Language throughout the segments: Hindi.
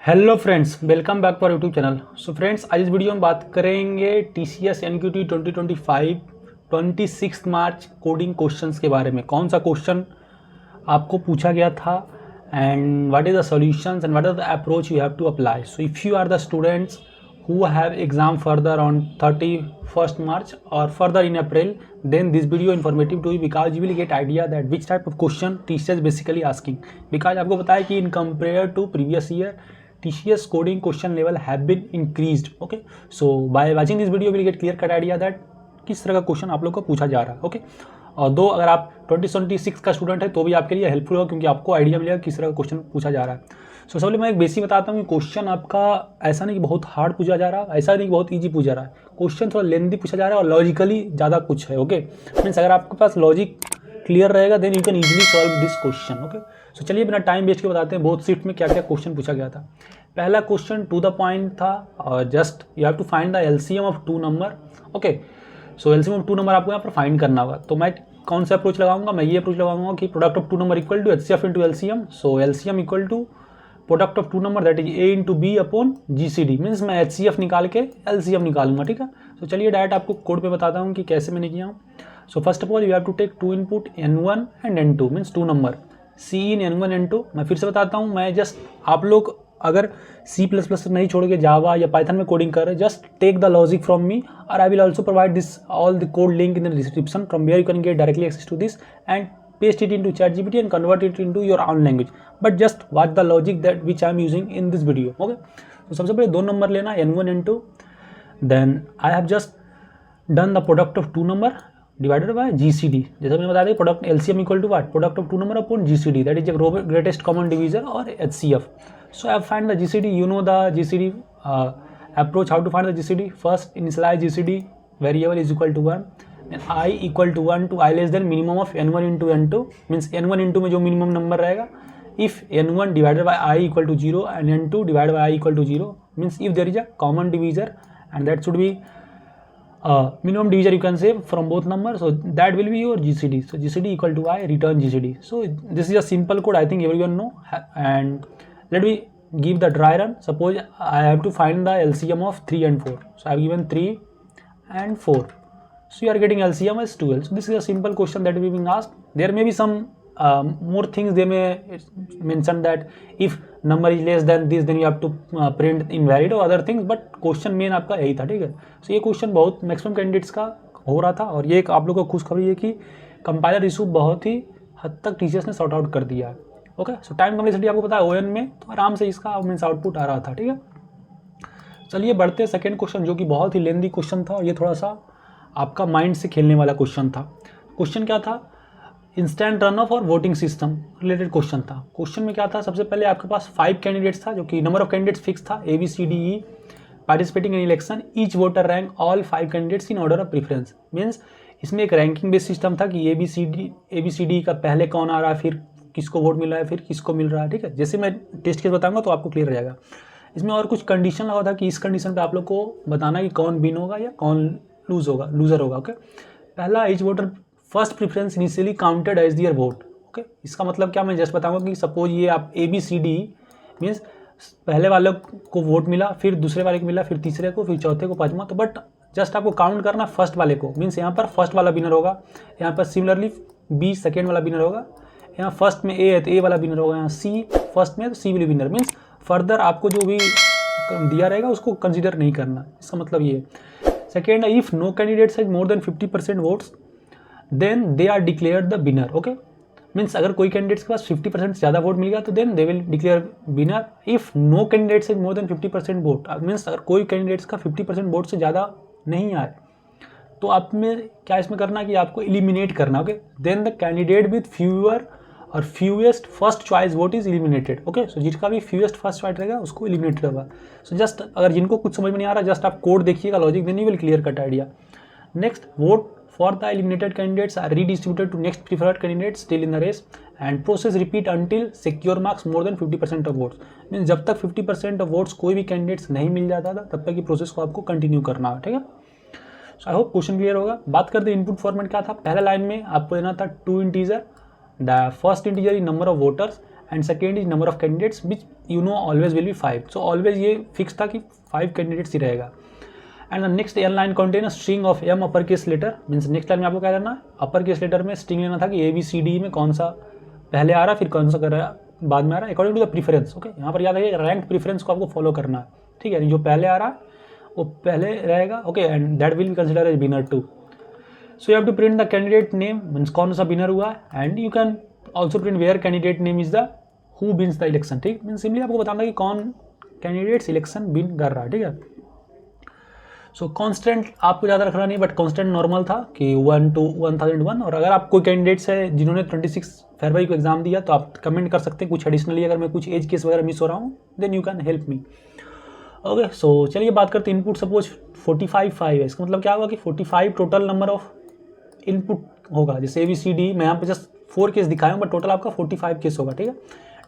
Hello friends, welcome back to our YouTube channel. So friends, आज इस वीडियो में बात करेंगे TCS NQT 2025 26 मार्च कोडिंग क्वेश्चंस के बारे में। कौन सा क्वेश्चन आपको पूछा गया था and what is the solutions and what is the approach you have to apply. So if you are the students who have exam further on 31st March or further in April, then this video informative to you because you will get idea that which type of question TCS basically asking। because आपको पता है कि in compare to previous year TCS coding question level have been increased। okay, so by watching this video you will get clear cut idea that किस तरह का क्वेश्चन आप लोग को पूछा जा रहा है। ओके, और दो अगर आप 2026 का स्टूडेंट है तो भी आपके लिए हेल्पफुल होगा क्योंकि आपको आइडिया मिलेगा किस तरह का क्वेश्चन पूछा जा रहा है। सो सबसे मैं एक बेसिक बताता हूँ कि क्वेश्चन आपका ऐसा नहीं कि बहुत हार्ड पूछा जा रहा है, ऐसा नहीं कि बहुत ईजी पूछा जा रहा है। क्वेश्चन थोड़ा लेंथी पूछा जा रहा है और लॉजिकली ज़्यादा कुछ है। ओके, मीन्स अगर आपके पास लॉजिक क्लियर रहेगा then you can easily solve this question. Okay, so चलिए बिना टाइम वेस्ट के बताते हैं बहुत शिफ्ट में क्या क्या क्वेश्चन पूछा गया था। पहला क्वेश्चन टू द पॉइंट था और just you have to find the LCM of two number. Okay, so LCM of two number आपको यहाँ पर फाइंड करना होगा। तो मैं कौन सा अप्रोच लगाऊंगा, मैं ये अप्रोच लगाऊंगा कि product of two number equal to HCF into LCM। So LCM equal to product of two number that is A into B upon GCD। Means मैं HCF निकाल के LCM निकालूंगा। ठीक है, तो चलिए डायरेक्ट आपको कोड पे बताता हूँ कि कैसे मैंने किया हूँ। So first of all you have to take two input N1 and N2 means two number C in N1 N2। मैं फिर से बताता हूँ, मैं जस्ट आप लोग अगर C++ नहीं छोड़ के जावा या पाइथन में कोडिंग कर रहे just take the logic from me और I will also provide this all the code link in the description from where you can get directly access to this and paste it into ChatGPT and convert it into your own language, but just watch the logic that which I am using in this video। okay, तो सबसे पहले दो नंबर लेना N1 N2, then I have just done the product of two number divided by GCD। जैसा मैंने बताया product LCM equal to what product of two number upon GCD that is greatest common divisor और HCF। so I have find the GCD, you know the GCD approach, how to find the GCD। first initialize GCD variable is equal to 1 and I equal to 1 to I less than minimum of N1 into N2 means N1 into में जो मिनिमम नंबर रहेगा if N1 divided by I equal to 0 and N2 divided by I equal to 0 means if there is a common divisor and that should be minimum divisor you can say from both numbers, so that will be your GCD। so GCD equal to I, return GCD। so this is a simple code, I think everyone know। and let me give the dry run। suppose I have to find the LCM of 3 and 4, so I have given 3 and 4, so you are getting LCM as 12। so this is a simple question that we being asked। there may be some more things they may mention that if number is less than this then you have to print invalid or other things, but question main आपका यही था। ठीक है, so ये क्वेश्चन बहुत मैक्सिमम कैंडिडेट्स का हो रहा था और ये एक आप लोगों को खुशखबरी है कि कंपाइलर इशू बहुत ही हद तक टीचर्स ने सॉर्ट आउट कर दिया है। ओके, सो टाइम कम्प्लेक्सिटी आपको पता है ON में, तो आराम से इसका मीन्स आउटपुट आ रहा था। ठीक है, चलिए बढ़ते सेकेंड क्वेश्चन जो कि बहुत ही लेंदी क्वेश्चन था और ये थोड़ा सा आपका माइंड से खेलने वाला क्वेश्चन था। क्वेश्चन क्या था, इंस्टेंट रन ऑफ और वोटिंग सिस्टम रिलेटेड क्वेश्चन था। क्वेश्चन में क्या था, सबसे पहले आपके पास 5 कैंडिडेट्स था जो कि नंबर ऑफ कैंडिडेट्स फिक्स था ABCDE participating in election, each voter rank all 5 candidates in order of preference. Means इसमें एक रैंकिंग बेस्ड सिस्टम था कि ABCD का पहले कौन आ रहा है, फिर किसको वोट मिल रहा है, फिर किसको मिल रहा है। ठीक है, जैसे मैं टेस्ट केस बताऊंगा तो आपको क्लियर हो जाएगा। इसमें और कुछ कंडीशन लगा था कि इस कंडीशन पे आप लोग को बताना कि कौन विन होगा या कौन लूजर होगा। ओके, पहला each voter first preference initially counted as their vote. Okay, इसका मतलब क्या, मैं जस्ट बताऊंगा कि सपोज ये आप ABCD मीन्स पहले वाले को वोट मिला, फिर दूसरे वाले को मिला, फिर तीसरे को, फिर चौथे को, पांचवा, तो बट जस्ट आपको काउंट करना फर्स्ट वाले को। मीन्स यहाँ पर फर्स्ट वाला विनर होगा, यहाँ पर सिमिलरली B सेकेंड वाला विनर होगा, यहाँ फर्स्ट में A है तो A वाला विनर होगा, यहाँ C फर्स्ट में है तो C वाला विनर। मीन्स फर्दर आपको जो भी दिया रहेगा उसको कंसिडर नहीं करना, इसका मतलब ये। Second, if no candidates has more than 50% votes then they are declared the winner. Okay, means अगर कोई कैंडिडेट्स के पास 50% से ज़्यादा वोट मिल गया तो then they will declare winner. If no candidates has more than 50% vote means अगर कोई कैंडिडेट्स का 50% वोट से ज़्यादा नहीं आए तो आप में क्या इसमें करना कि आपको एलिमिनेट करना। Okay, then the candidate with fewer or fewest first choice vote is eliminated. Okay, so जिसका भी फ्यूएस्ट फर्स्ट चॉइस रहेगा उसको एलिमिनेटेड होगा। सो जस्ट अगर जिनको कुछ समझ में नहीं आ रहा जस्ट आप कोड देखिएगा, logic, then you will clear cut idea. Next, vote for the eliminated candidates are redistributed to next preferred candidates still in the race and process repeat until secure marks more than 50% of votes. Means जब तक 50% ऑफ वोट्स कोई भी कैंडिडेट्स नहीं मिल जाता था तब तक की प्रोसेस को आपको कंटिन्यू करना है। ठीक है, सो आई होप क्वेश्चन क्लियर होगा। बात करते हैं इनपुट फॉर्मेट क्या था। पहला लाइन में आपको देना था 2 integer, the first integer is number of voters and second is number of candidates which you know always will be 5. So always ये फिक्स था कि 5 कैंडिडेट्स ही रहेगा. And the next N line contain string of M upper case letter. Means next line में आपको क्या करना है, अपर केस लेटर में स्ट्रिंग लेना था कि ABCD में कौन सा पहले आ रहा है फिर कौन सा कर रहा है बाद में आ रहा है according to the preference. Okay, यहाँ पर याद है रैंक प्रीफरेंस को आपको फॉलो करना है. ठीक है, जो पहले आ रहा है वो पहले रहेगा. Okay, and that will be consider as winner too. So you have to print the candidate name, means कौन सा विनर हुआ, and you can also print where candidate name is the who wins the election. ठीक, मीन्स सिंपली आपको बताना कि कौन कैंडिडेट्स इलेक्शन विन कर रहा है. ठीक है, सो कांस्टेंट आपको ज़्यादा रखना नहीं, बट कांस्टेंट नॉर्मल था कि 1 to 1001. और अगर आप कोई कैंडिडेट्स है जिन्होंने 26 फरवरी को एग्जाम दिया तो आप कमेंट कर सकते हैं कुछ एडिशनली. अगर मैं कुछ एज केस वगैरह मिस हो रहा हूँ then you can help me. Okay, so चलिए बात करते हैं इनपुट. सपोज 45 है, इसका मतलब क्या होगा कि 45 टोटल नंबर ऑफ इनपुट होगा. जैसे ABCD मैं यहाँ पे जस्ट 4 केस दिखाया हूँ, बट टोटल आपका 45 केस होगा. ठीक है,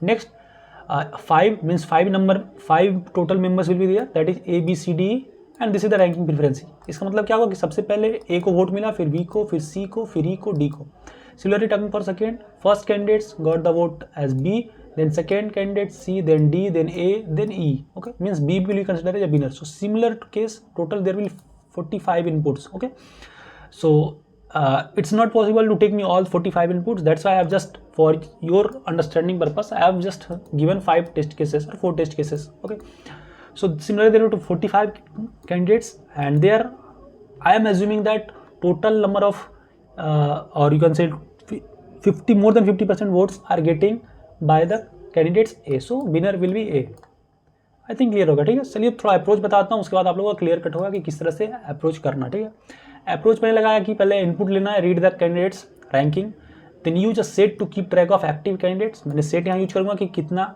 next 5 means 5 total members will be there, that is ABCD and this is the ranking preference. इसका मतलब क्या होगा कि सबसे पहले A को वोट मिला, फिर B को, फिर C को, फिर E को, D को. Similarly term for second, first candidates got the vote as B, then second candidate C, then D, then A, then E. Okay, means B will be considered as a winner. So similar case, total there will be 45 inputs. Okay, so it's not possible to take me all 45 inputs. That's why I have just, for your understanding purpose, I have just given 5 test cases or 4 test cases. Okay, so similarly there are 45 candidates, and there I am assuming that total number of or you can say 50 more than 50% votes are getting by the candidates A. So winner will be A. I think clear होगा. ठीक है, चलिए थोड़ा अप्रोच बताता हूँ, उसके बाद आप लोगों का क्लियर कट होगा कि किस तरह से अप्रोच करना. ठीक है, अप्रोच मैंने लगाया कि पहले इनपुट लेना है, read the candidates ranking, then use a set to keep track of active candidates. मैंने सेट यहाँ यूज करूँगा कि कितना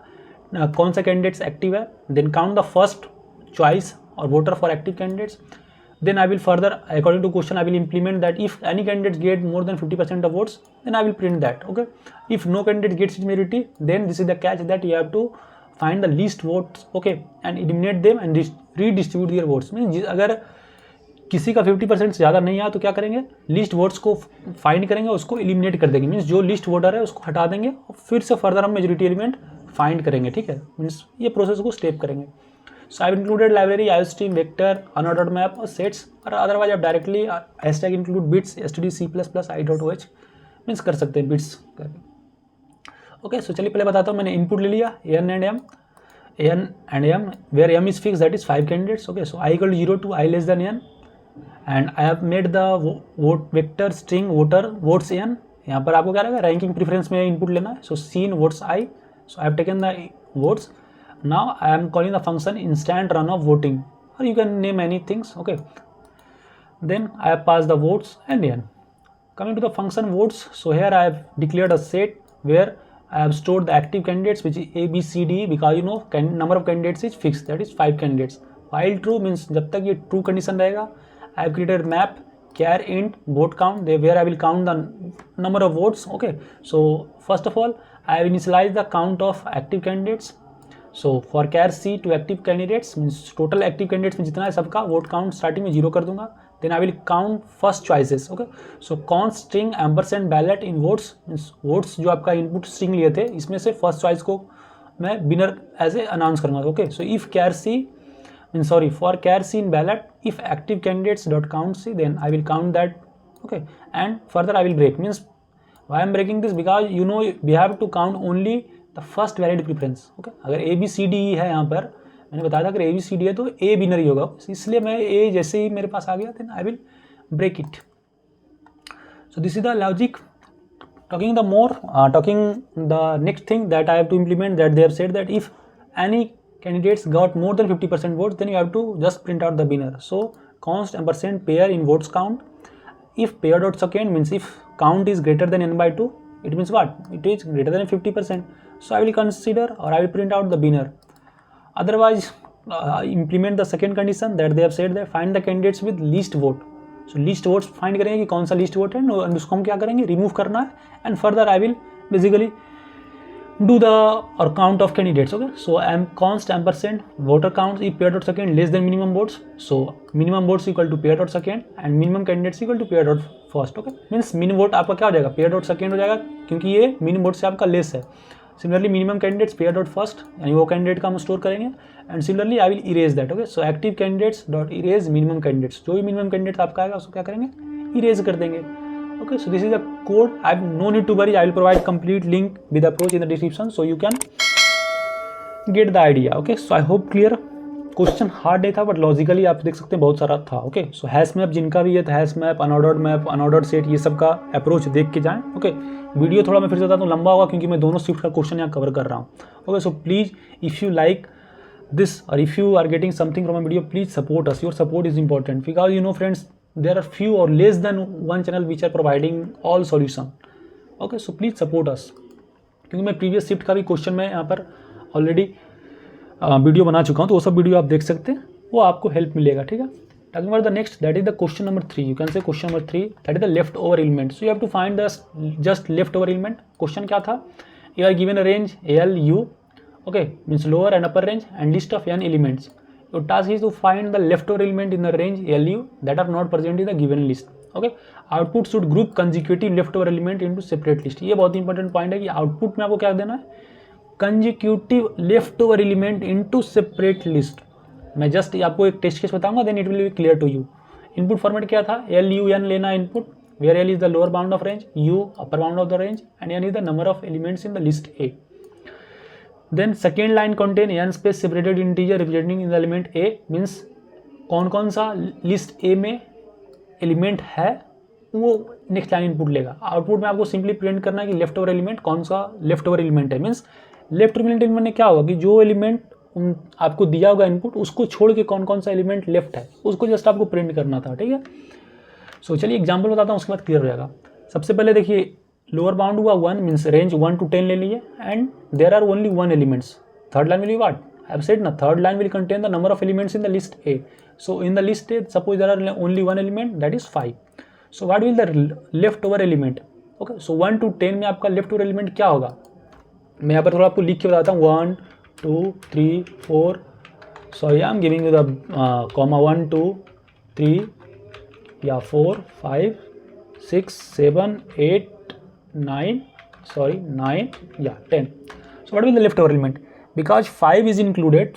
कौन सा कैंडिडेट्स एक्टिव है. Then count the first choice और voter for active candidates. Then I will further, according to question, I will implement that if any candidates get more than 50% of votes, then I will print that. Okay, if no candidate gets majority, then this is the catch that you have to find the least votes. Okay, and eliminate them and redistribute their votes. Means अगर किसी का 50% से ज़्यादा नहीं आया तो क्या करेंगे, लिस्ट वोट्स को फाइंड करेंगे, उसको एलिमिनेट कर देंगे. मीन्स जो लिस्ट वोटर है उसको हटा देंगे और फिर से फर्दर हम मेजोरिटी एलिमेंट फाइंड करेंगे. ठीक है, मीन्स ये प्रोसेस को स्टेप करेंगे. So I've included library, IOStream, vector, unordered map और sets, और otherwise आप directly hashtag include bits std c++ i.oh means कर सकते हैं bits करके. ओके, सो चलिए पहले बताता हूँ. मैंने इनपुट ले लिया n and m where m is fixed, that is 5 candidates. Okay, so I equal to 0 to I less than n, and I have made the vote vector string voter votes n. यहाँ पर आपको क्या रहेगा, रैंकिंग प्रीफरेंस में इनपुट लेना है. सो seen votes I, so I have taken the votes. Now I am calling the function instant run of voting, or you can name any things. Okay, then I have passed the votes and n. Coming to the function votes, so here I have declared a set where I have stored the active candidates, which is A, B, C, D, because you know number of candidates is fixed, that is 5 candidates. While true means जब तक ये true condition रहेगा, I have created map char int vote count where I will count the number of votes. Okay, so first of all I have initialized the count of active candidates. So for char C to active candidates means total active candidates में जितना है सबका वोट काउंट स्टार्टिंग में 0 कर दूंगा. Then I will count first choices. Okay, so const string ampersand ballot in votes means votes जो आपका इनपुट स्ट्रिंग लिए थे इसमें से फर्स्ट चॉइस को मैं विनर एज ए अनाउंस करूँगा. Okay, so if char C mean sorry for char C in ballot if active candidates dot count C, then I will count that. Okay, and further I will break. Means why am breaking this because you know we have to count only the first valid preference. Okay, अगर ABCD है यहाँ पर मैंने बताया था अगर ABCD है तो A विनर ही होगा, इसलिए मैं A जैसे ही मेरे पास आ गया then I will break it. So this is the logic. Talking the next thing that I have to implement, that they have said that if any candidates got more than 50% votes then you have to just print out the winner. So const ampersand pair in votes count. If pair dot second means if count is greater than n by 2, it means what? It is greater than 50%. So I will consider or I will print out the winner. Otherwise, implement the second condition that they have said that find the candidates with least vote. So least votes find करेंगे कि कौन सा least vote है and उसको हम क्या करेंगे, remove करना है. And further I will basically do the or count of candidates. Okay, so I am const ampersand voter count if pair dot second less than minimum votes. So minimum votes equal to pair dot second and minimum candidates equal to pair dot first. Okay, means min vote आपका क्या हो जाएगा, pair dot second हो जाएगा क्योंकि ये min vote से आपका less है. Similarly minimum candidates pair dot first, यानी वो कैंडिडेट का हम स्टोर करेंगे, and similarly I will erase that. Okay, so active candidates dot erase minimum candidates, जो भी मिनिमम कैंडिडेट आपका आएगा उसको क्या करेंगे, इरेज कर देंगे। Okay, so this is the code, I have no need to worry, I will provide complete link with approach in the description, so you can get the idea. Okay, so I hope clear. Question hard नहीं था बट लॉजिकली आप देख सकते हैं बहुत सारा था। ओके, सो हैश मैप जिनका भी है, हैश मैप, अनऑर्डर्ड सेट, ये सब का अप्रोच देख के जाएं। ओके, वीडियो थोड़ा मैं फिर से बताता हूँ लंबा होगा क्योंकि मैं दोनों शिफ्ट का क्वेश्चन यहाँ कवर कर रहा हूँ। Okay, so please if you like this और if you are getting something from a video, please support us, your support is important because you know friends there are few or less than one channel which are providing all solution. Okay, so please support us, क्योंकि मैं प्रीवियस शिफ्ट का भी क्वेश्चन में यहाँ पर ऑलरेडी वीडियो बना चुका हूँ, तो वो सब वीडियो आप देख सकते हैं, वो आपको हेल्प मिलेगा। ठीक है, talking about the next, that is the question number 3, you can say question number 3, that is the left over element. So you have to find the just left over element. Question क्या था, you are given a range ALU, okay, means lower and upper range and list of n elements. Your task is to find the left over element in the range ALU that are not present in the given list. Okay, output should group consecutive left over element into separate list. ये बहुत इंपॉर्टेंट पॉइंट है कि आउटपुट में आपको क्या देना है, consecutive left over element into separate list. मैं जस्ट आपको एक टेस्ट केस बताऊंगा, then it will be clear to you. Input format क्या था, LUN लेना input, where L is the lower bound of range, U upper bound of the range, and N is the number of elements in the list A। Then second line contain n space separated integer representing in the element A, means कौन कौन सा लिस्ट A में एलिमेंट है वो नेक्स्ट लाइन इनपुट लेगा। आउटपुट में आपको सिंपली प्रिंट करना है कि लेफ्ट ओवर एलिमेंट कौन सा लेफ्ट ओवर एलिमेंट है, मीन्स लेफ्ट ओवर एलिमेंट में क्या होगा कि जो एलिमेंट आपको दिया होगा इनपुट, उसको छोड़ के कौन कौन सा एलिमेंट लेफ्ट है उसको जस्ट आपको प्रिंट करना था। ठीक है, सो चलिए एग्जांपल बताता हूँ, उसके बाद क्लियर हो जाएगा। सबसे पहले देखिए, लोअर बाउंड हुआ 1, मीन्स रेंज 1 to 10 ले लिए, and there are only 1 elements. Third line will be what, I have said ना, third line will contain the number of elements in the list A। So in the list A suppose there are only 1 element, that is 5। So what will the left over element, okay, so 1 to 10 में आपका लेफ्ट ओवर एलिमेंट क्या होगा, मैं यहाँ पर थोड़ा आपको लिख के बताता हूँ। 1 2 3 4, sorry I am giving you the comma 1 2 3 या 4 5 6 7 8 9, सॉरी 9 या 10। सो what will the left over element, because 5 is included,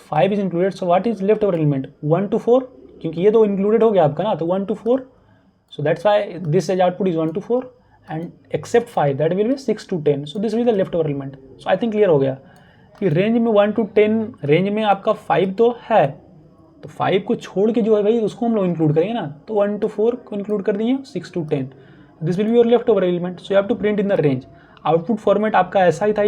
so what is left over element 1 to 4, क्योंकि ये तो इंक्लूडेड हो गया आपका ना, तो 1 to 4, so that's why this as output is 1 to 4 and except 5 that will be 6 to 10, so this will be the left over element। so I think clear हो गया कि रेंज में 1 to 10 रेंज में आपका 5 तो है, तो 5 को छोड़ के जो है भाई उसको हम लोग इंक्लूड करेंगे ना, तो 1 to 4 को इंक्लूड कर दिए, 6 to 10, this will be your left over element. So you have to print in the range. Output format आपका ऐसा ही था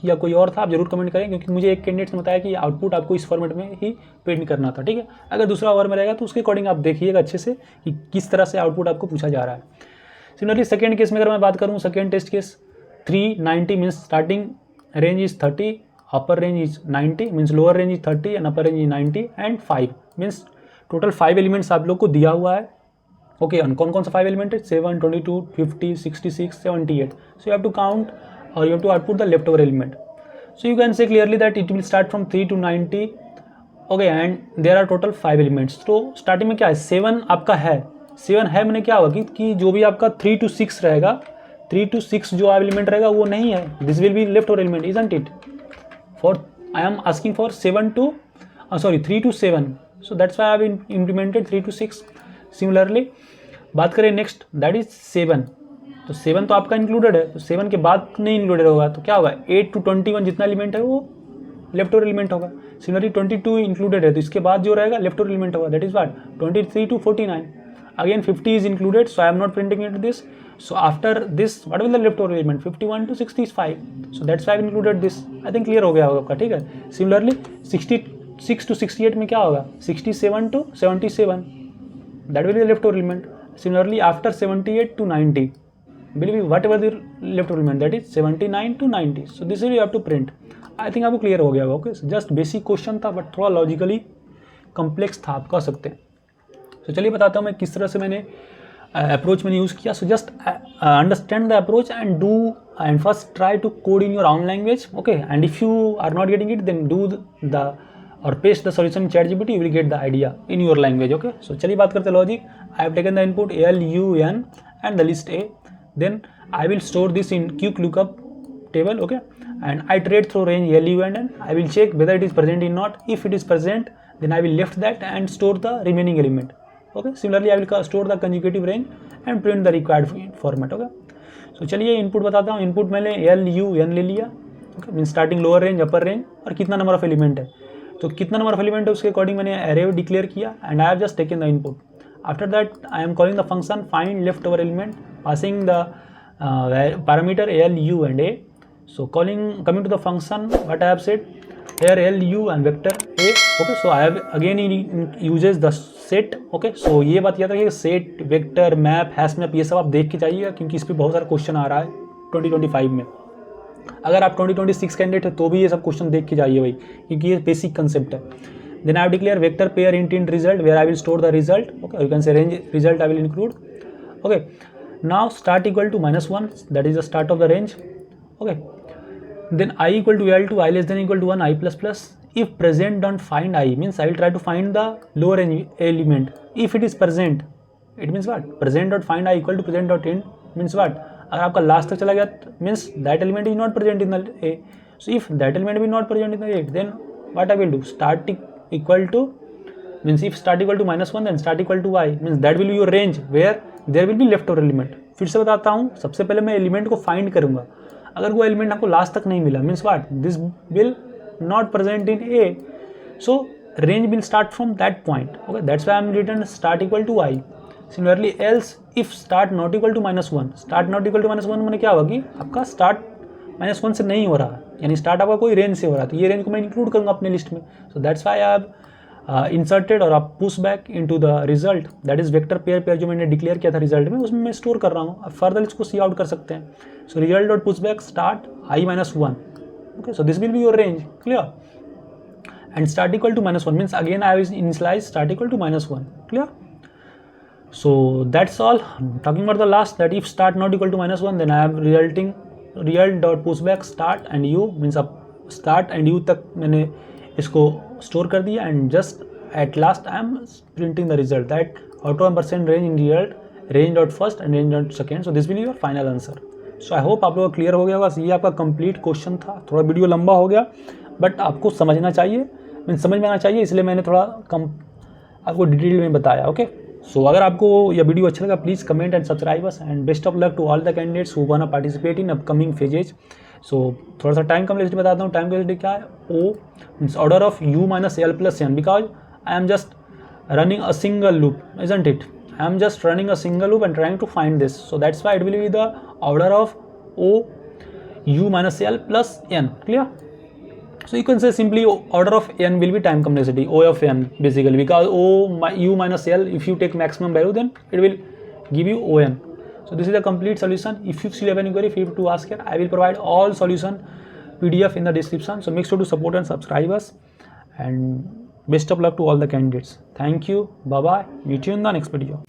या कोई और था, आप जरूर कमेंट करें, क्योंकि मुझे एक कैंडिडेट ने बताया कि आउटपुट आपको इस फॉर्मेट में ही प्रिंट करना था। ठीक है, अगर दूसरा ओवर में रहेगा तो उसके अकॉर्डिंग आप देखिएगा अच्छे से कि किस तरह से आउटपुट आपको पूछा जा रहा है। सिमिलरली सेकेंड केस में अगर मैं बात करूँ, second test case 390 means starting range is 30, upper range is 90, means lower range is 30 and upper range is 90, and 5 means total 5 elements आप लोग को दिया हुआ है। ओके, कौन कौन सा 5 एलिमेंट है, 7 22 50 66 78। So you have to count और you have to output the left over element. So you can say clearly that it will start from 3 to 90, okay, and there are total 5 elements. तो स्टार्टिंग में क्या है, 7 आपका है, 7 है मैंने क्या होगा कि जो भी आपका 3 to 6 रहेगा, 3 to 6 जो एलिमेंट रहेगा वो नहीं है, this will be left over element, isn't it. For I am asking for 3 to 7, so that's why I have implemented 3 to 6। Similarly बात करें नेक्स्ट, दैट इज 7, तो 7 तो आपका इंक्लूडेड है, तो 7 के बाद नहीं इंक्लूडेड होगा, तो क्या होगा, 8 to 21 जितना एलिमेंट है वो लेफ्ट ओवर एलिमेंट होगा। सिमिलरली 22 इंक्लूडेड है, तो इसके बाद जो रहेगा लेफ्ट ओवर एलिमेंट होगा, that is what 23 to 49। Again 50 is included, so I am not printing it this. So after this, what will the left over element, 51 to 65, so that's why I included this। I think clear हो गया होगा आपका। ठीक है, सिमिलरली 66 to 68 में क्या होगा, 67 to 77, that will be the left over element। Similarly after 78 to 90 will be whatever the left over element, that is 79 to 90, so this will you have to print। I think आपको क्लियर हो गया होगा। ओके, जस्ट बेसिक क्वेश्चन था बट थोड़ा लॉजिकली कॉम्प्लेक्स था, आप कह सकते हैं। तो चलिए बताता हूँ मैं किस तरह से मैंने अप्रोच मैंने यूज़ किया। So just understand the approach and do and first try to code in your own language. Okay, and if you are not getting it then do the और paste the solution in ChatGPT, you will get the idea in your language. Okay, so चलिए बात करते logic. I have taken the input LUN and the list A, then I will store this in quick lookup table. Okay, and I iterate through range L, U and N. I will check whether it is present or not. If it is present, then I will left that and store the remaining element. Okay, similarly I will store the conjugative range and print the required format. Okay, so चलिए इनपुट बताता हूँ. इनपुट मैंने L, U, N ले लिया. Okay, mean starting lower range, अपर रेंज, और कितना नंबर ऑफ एलिमेंट है. तो कितना नंबर ऑफ एलिमेंट है उसके अकॉर्डिंग मैंने एरे डिक्लेयर किया and I have just taken the input. After that I am calling the function find left over element passing the parameter L, U and A. So coming to the function, what I have said here, L, U and vector A. Okay, so I have again uses the set. Okay, so ये बात याद रखिए, set, vector, map, hash map, ये सब आप देख के जाइएगा क्योंकि इस पर बहुत सारा क्वेश्चन आ रहा है 2025 में. अगर आप 2026 कैंडिडेट है तो भी ये सब क्वेश्चन देख के जाइए भाई, क्योंकि ये बेसिक कंसेप्ट है. Then I have declared vector pair int result where I will store the result. Okay, you can say range result I will include. Okay, now start equal to -1, that is the start of the range. Okay, then I equal to L2, I less than equal to 1, I plus plus. If present, don't find I, means I will try to find the lower range element. If it is present, it means what? Present dot find I equal to present dot int means what? अगर आपका लास्ट तक चला गया means that element is not present in the A. So if that element is not present in the A, then what I will do? Start equal to, means if start equal to -1, then start equal to I, means that will be your range where there will be left over element. फिर से बताता हूँ, सबसे पहले मैं एलिमेंट को फाइंड करूँगा. अगर वो एलिमेंट आपको लास्ट तक नहीं मिला, means what? This will not present in a, so range will start from that point. Okay, that's why I am written start equal to I. Similarly else if start not equal to -1, start not equal to -1 मैंने क्या होगा कि आपका स्टार्ट -1 से नहीं हो रहा है, यानी स्टार्ट आपका कोई रेंज से हो रहा है, तो ये रेंज को मैं इंक्लूड करूँगा अपने लिस्ट में. So that's why I have inserted और आप push back into the result, that is vector pair जो मैंने डिक्लेयर किया था रिजल्ट में, उसमें मैं स्टोर कर रहा हूँ. अब फर्दर इसको सी आउट कर सकते हैं. So result dot push back start I -1. Okay, so this will be your range. Clear? And start equal to -1 means again I have initialize start equal to -1. Clear? So that's all. Talking about the last, that if start not equal to -1, then I have result dot pushback start and u, means अब start and u तक मैंने इसको स्टोर कर दिया and just at last I am printing the result that auto % range in result, range dot first and range dot second. So this will be your final answer. So I hope आप लोगों को क्लियर हो गया. बस ये आपका कंप्लीट क्वेश्चन था. थोड़ा वीडियो लंबा हो गया बट आपको समझना चाहिए, मीन्स समझ में आना चाहिए, इसलिए मैंने थोड़ा कम आपको डिटेल में बताया. ओके, सो अगर आपको यह वीडियो अच्छा लगा please comment and subscribe us and best of luck to all the candidates who want to participate in upcoming phases. So थोड़ा सा टाइम कम्प्लेक्सिटी बताता हूँ. टाइम कम्प्लेक्सिटी क्या है? O means order of u minus l plus n, because I am just running a single loop, isn't it? I am just running a single loop and trying to find this, so that's why it will be the order of O u minus l plus n. Clear? So you can say simply order of n will be time complexity, O of n basically, because u minus l, if you take maximum value then it will give you on. So this is the complete solution. If you still have any query, feel free to ask here. I will provide all solution PDF in the description, so make sure to support and subscribe us, and best of luck to all the candidates. Thank you. Bye bye. Meet you in the next video.